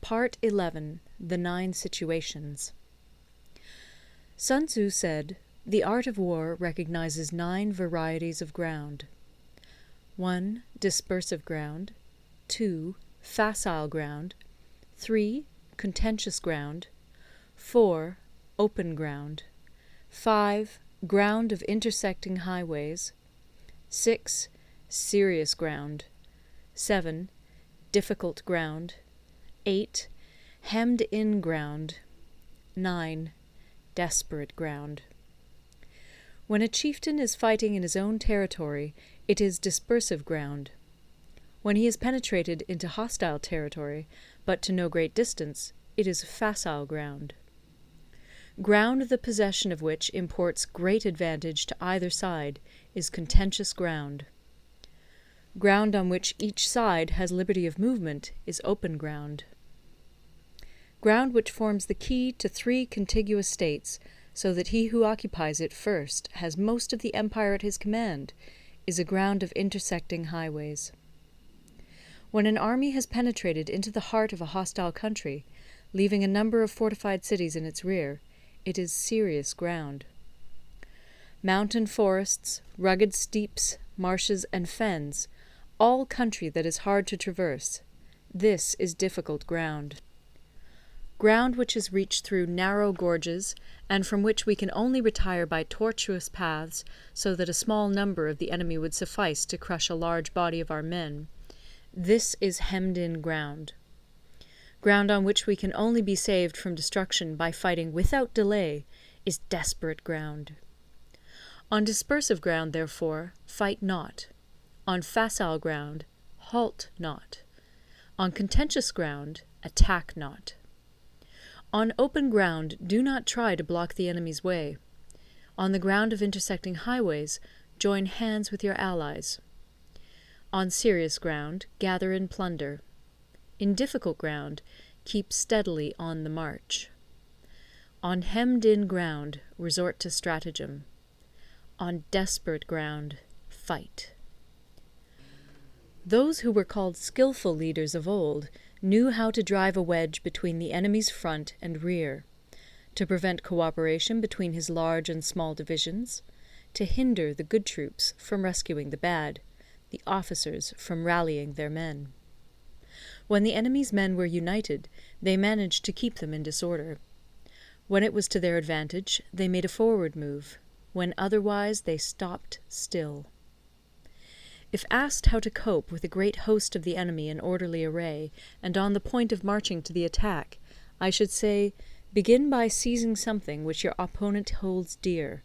Part 11. The 9 Situations. Sun Tzu said, "The art of war recognizes 9 varieties of ground. 1. Dispersive ground. 2. Facile ground. 3. Contentious ground. 4. Open ground. 5. Ground of intersecting highways. 6. Serious ground. 7. Difficult ground. 8. Hemmed-in ground. 9. Desperate ground." When a chieftain is fighting in his own territory, it is dispersive ground. When he has penetrated into hostile territory, but to no great distance, it is facile ground. Ground the possession of which imports great advantage to either side is contentious ground. Ground on which each side has liberty of movement is open ground. Ground which forms the key to 3 contiguous states, so that he who occupies it first has most of the empire at his command, is a ground of intersecting highways. When an army has penetrated into the heart of a hostile country, leaving a number of fortified cities in its rear, it is serious ground. Mountain forests, rugged steeps, marshes, and fens, all country that is hard to traverse, this is difficult ground. Ground which is reached through narrow gorges, and from which we can only retire by tortuous paths, so that a small number of the enemy would suffice to crush a large body of our men, this is hemmed-in ground. Ground on which we can only be saved from destruction by fighting without delay is desperate ground. On dispersive ground, therefore, fight not. On facile ground, halt not. On contentious ground, attack not. On open ground, do not try to block the enemy's way. On the ground of intersecting highways, join hands with your allies. On serious ground, gather in plunder. In difficult ground, keep steadily on the march. On hemmed-in ground, resort to stratagem. On desperate ground, fight. Those who were called skilful leaders of old knew how to drive a wedge between the enemy's front and rear, to prevent cooperation between his large and small divisions, to hinder the good troops from rescuing the bad, the officers from rallying their men. When the enemy's men were united, they managed to keep them in disorder. When it was to their advantage, they made a forward move. When otherwise, they stopped still. If asked how to cope with a great host of the enemy in orderly array, and on the point of marching to the attack, I should say, begin by seizing something which your opponent holds dear.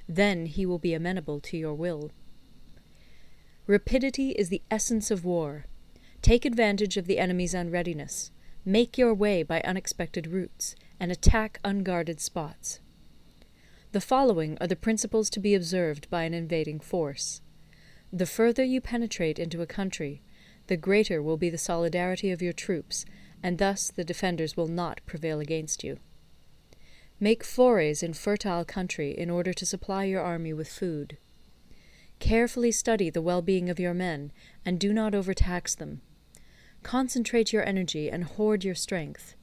Then he will be amenable to your will. Rapidity is the essence of war. Take advantage of the enemy's unreadiness. Make your way by unexpected routes, and attack unguarded spots. The following are the principles to be observed by an invading force. The further you penetrate into a country, the greater will be the solidarity of your troops, and thus the defenders will not prevail against you. Make forays in fertile country in order to supply your army with food. Carefully study the well-being of your men, and do not overtax them. Concentrate your energy and hoard your strength.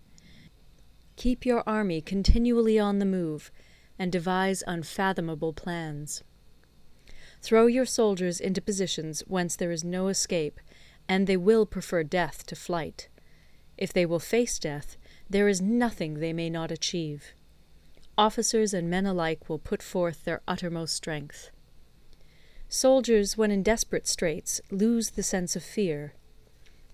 Keep your army continually on the move, and devise unfathomable plans. Throw your soldiers into positions whence there is no escape, and they will prefer death to flight. If they will face death, there is nothing they may not achieve. Officers and men alike will put forth their uttermost strength. Soldiers, when in desperate straits, lose the sense of fear.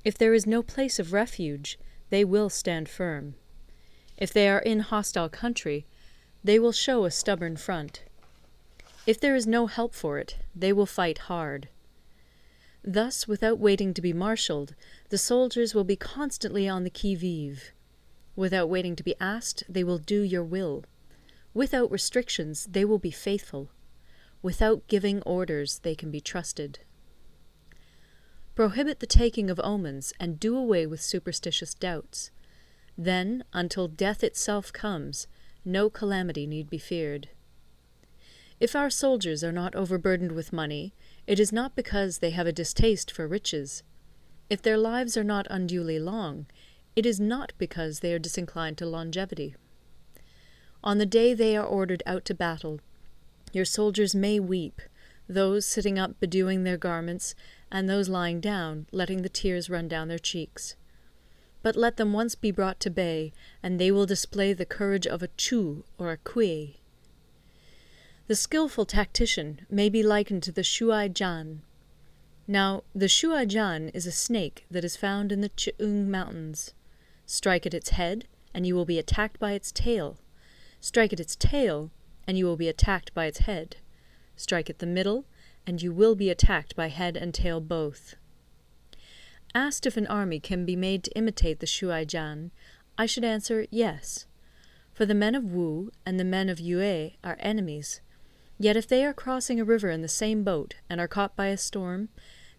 If there is no place of refuge, they will stand firm. If they are in hostile country, they will show a stubborn front. If there is no help for it, they will fight hard. Thus, without waiting to be marshalled, the soldiers will be constantly on the qui-vive. Without waiting to be asked, they will do your will. Without restrictions, they will be faithful. Without giving orders, they can be trusted. Prohibit the taking of omens, and do away with superstitious doubts. Then, until death itself comes, no calamity need be feared. If our soldiers are not overburdened with money, it is not because they have a distaste for riches. If their lives are not unduly long, it is not because they are disinclined to longevity. On the day they are ordered out to battle, your soldiers may weep, those sitting up bedewing their garments, and those lying down, letting the tears run down their cheeks. But let them once be brought to bay, and they will display the courage of a Chu or a Kui. The skilful tactician may be likened to the Shuai Jan. Now, the Shuai Jan is a snake that is found in the Ch'ung Mountains. Strike at its head, and you will be attacked by its tail. Strike at its tail, and you will be attacked by its head. Strike at the middle, and you will be attacked by head and tail both. Asked if an army can be made to imitate the Shuai Jan, I should answer yes. For the men of Wu and the men of Yue are enemies. Yet if they are crossing a river in the same boat and are caught by a storm,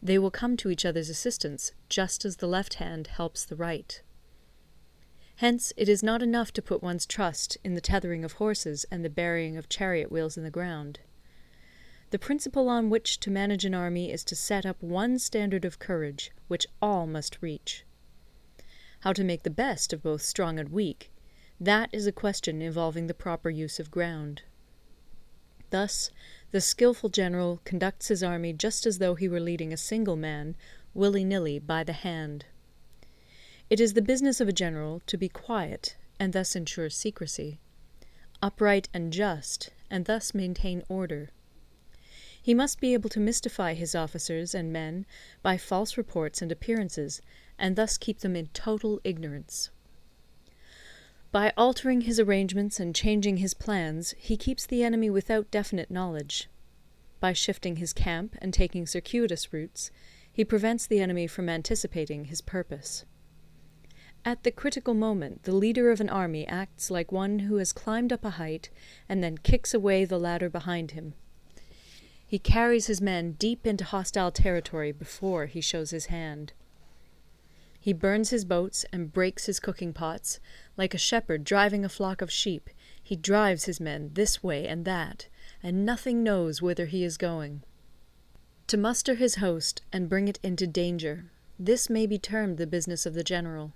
they will come to each other's assistance, just as the left hand helps the right. Hence it is not enough to put one's trust in the tethering of horses and the burying of chariot wheels in the ground. The principle on which to manage an army is to set up one standard of courage, which all must reach. How to make the best of both strong and weak, that is a question involving the proper use of ground. Thus, the skilful general conducts his army just as though he were leading a single man, willy-nilly, by the hand. It is the business of a general to be quiet, and thus ensure secrecy, upright and just, and thus maintain order. He must be able to mystify his officers and men by false reports and appearances, and thus keep them in total ignorance. By altering his arrangements and changing his plans, he keeps the enemy without definite knowledge. By shifting his camp and taking circuitous routes, he prevents the enemy from anticipating his purpose. At the critical moment, the leader of an army acts like one who has climbed up a height and then kicks away the ladder behind him. He carries his men deep into hostile territory before he shows his hand. He burns his boats and breaks his cooking pots. Like a shepherd driving a flock of sheep, he drives his men this way and that, and nothing knows whither he is going. To muster his host and bring it into danger, this may be termed the business of the general.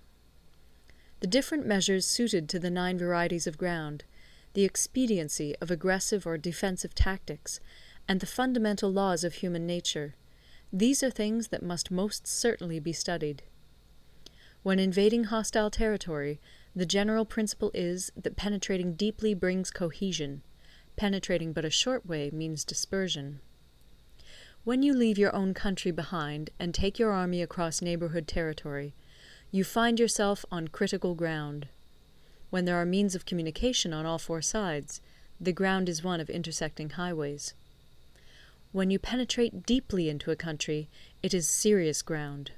The different measures suited to the 9 varieties of ground, the expediency of aggressive or defensive tactics, and the fundamental laws of human nature, these are things that must most certainly be studied. When invading hostile territory, the general principle is that penetrating deeply brings cohesion. Penetrating but a short way means dispersion. When you leave your own country behind and take your army across neighborhood territory, you find yourself on critical ground. When there are means of communication on all 4 sides, the ground is one of intersecting highways. When you penetrate deeply into a country, it is serious ground.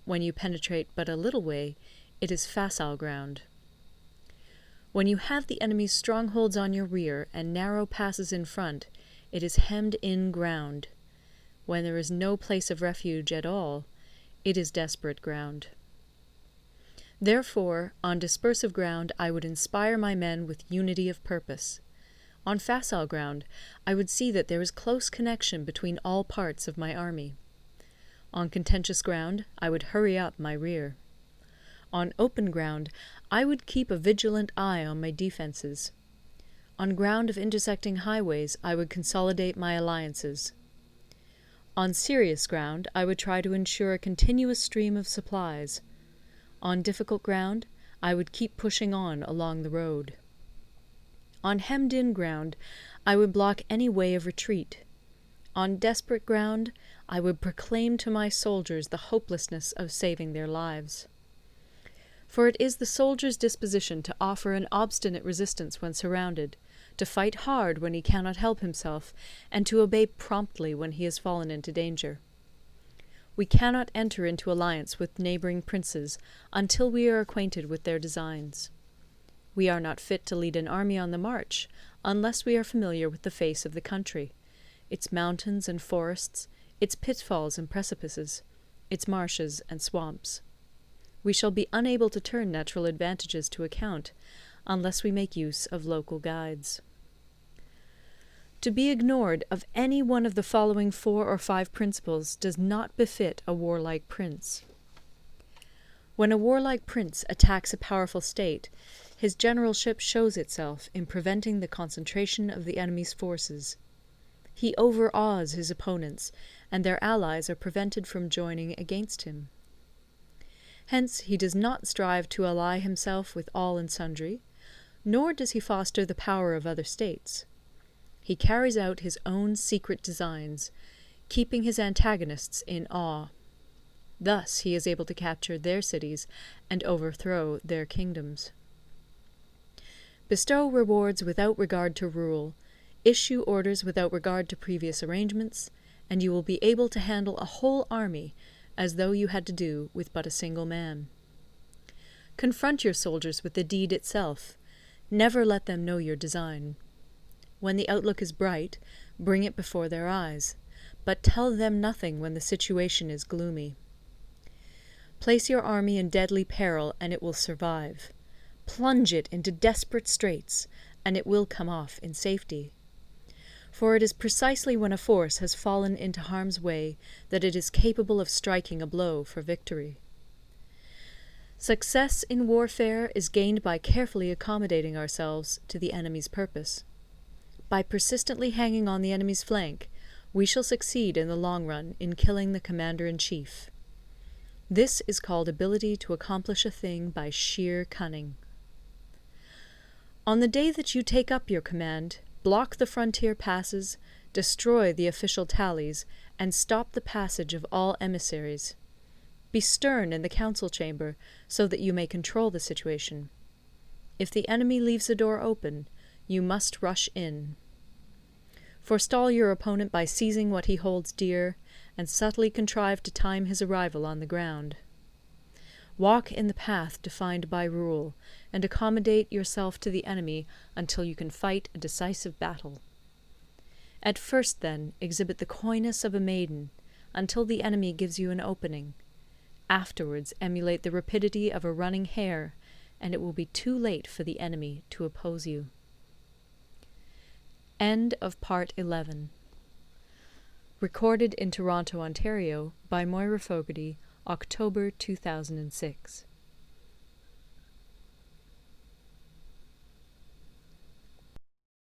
When you penetrate but a little way, it is facile ground. When you have the enemy's strongholds on your rear and narrow passes in front, it is hemmed-in ground. When there is no place of refuge at all, it is desperate ground. Therefore, on dispersive ground I would inspire my men with unity of purpose. On facile ground, I would see that there is close connection between all parts of my army. On contentious ground, I would hurry up my rear. On open ground, I would keep a vigilant eye on my defences. On ground of intersecting highways, I would consolidate my alliances. On serious ground, I would try to ensure a continuous stream of supplies. On difficult ground, I would keep pushing on along the road. On hemmed-in ground, I would block any way of retreat. On desperate ground, I would proclaim to my soldiers the hopelessness of saving their lives. For it is the soldier's disposition to offer an obstinate resistance when surrounded, to fight hard when he cannot help himself, and to obey promptly when he has fallen into danger. We cannot enter into alliance with neighbouring princes until we are acquainted with their designs. We are not fit to lead an army on the march unless we are familiar with the face of the country, its mountains and forests, its pitfalls and precipices, its marshes and swamps. We shall be unable to turn natural advantages to account unless we make use of local guides. To be ignored of any one of the following 4 or 5 principles does not befit a warlike prince. When a warlike prince attacks a powerful state, his generalship shows itself in preventing the concentration of the enemy's forces. He overawes his opponents, and their allies are prevented from joining against him. Hence he does not strive to ally himself with all and sundry, nor does he foster the power of other states. He carries out his own secret designs, keeping his antagonists in awe. Thus he is able to capture their cities and overthrow their kingdoms. Bestow rewards without regard to rule, issue orders without regard to previous arrangements, and you will be able to handle a whole army as though you had to do with but a single man. Confront your soldiers with the deed itself. Never let them know your design. When the outlook is bright, bring it before their eyes, but tell them nothing when the situation is gloomy. Place your army in deadly peril, and it will survive. Plunge it into desperate straits, and it will come off in safety. For it is precisely when a force has fallen into harm's way that it is capable of striking a blow for victory. Success in warfare is gained by carefully accommodating ourselves to the enemy's purpose. By persistently hanging on the enemy's flank, we shall succeed in the long run in killing the commander-in-chief. This is called ability to accomplish a thing by sheer cunning. On the day that you take up your command, block the frontier passes, destroy the official tallies, and stop the passage of all emissaries. Be stern in the council chamber, so that you may control the situation. If the enemy leaves the door open, you must rush in. Forestall your opponent by seizing what he holds dear, and subtly contrive to time his arrival on the ground. Walk in the path defined by rule, and accommodate yourself to the enemy until you can fight a decisive battle. At first, then, exhibit the coyness of a maiden, until the enemy gives you an opening. Afterwards emulate the rapidity of a running hare, and it will be too late for the enemy to oppose you. End of Part 11. Recorded in Toronto, Ontario by Moira Fogarty, October 2006.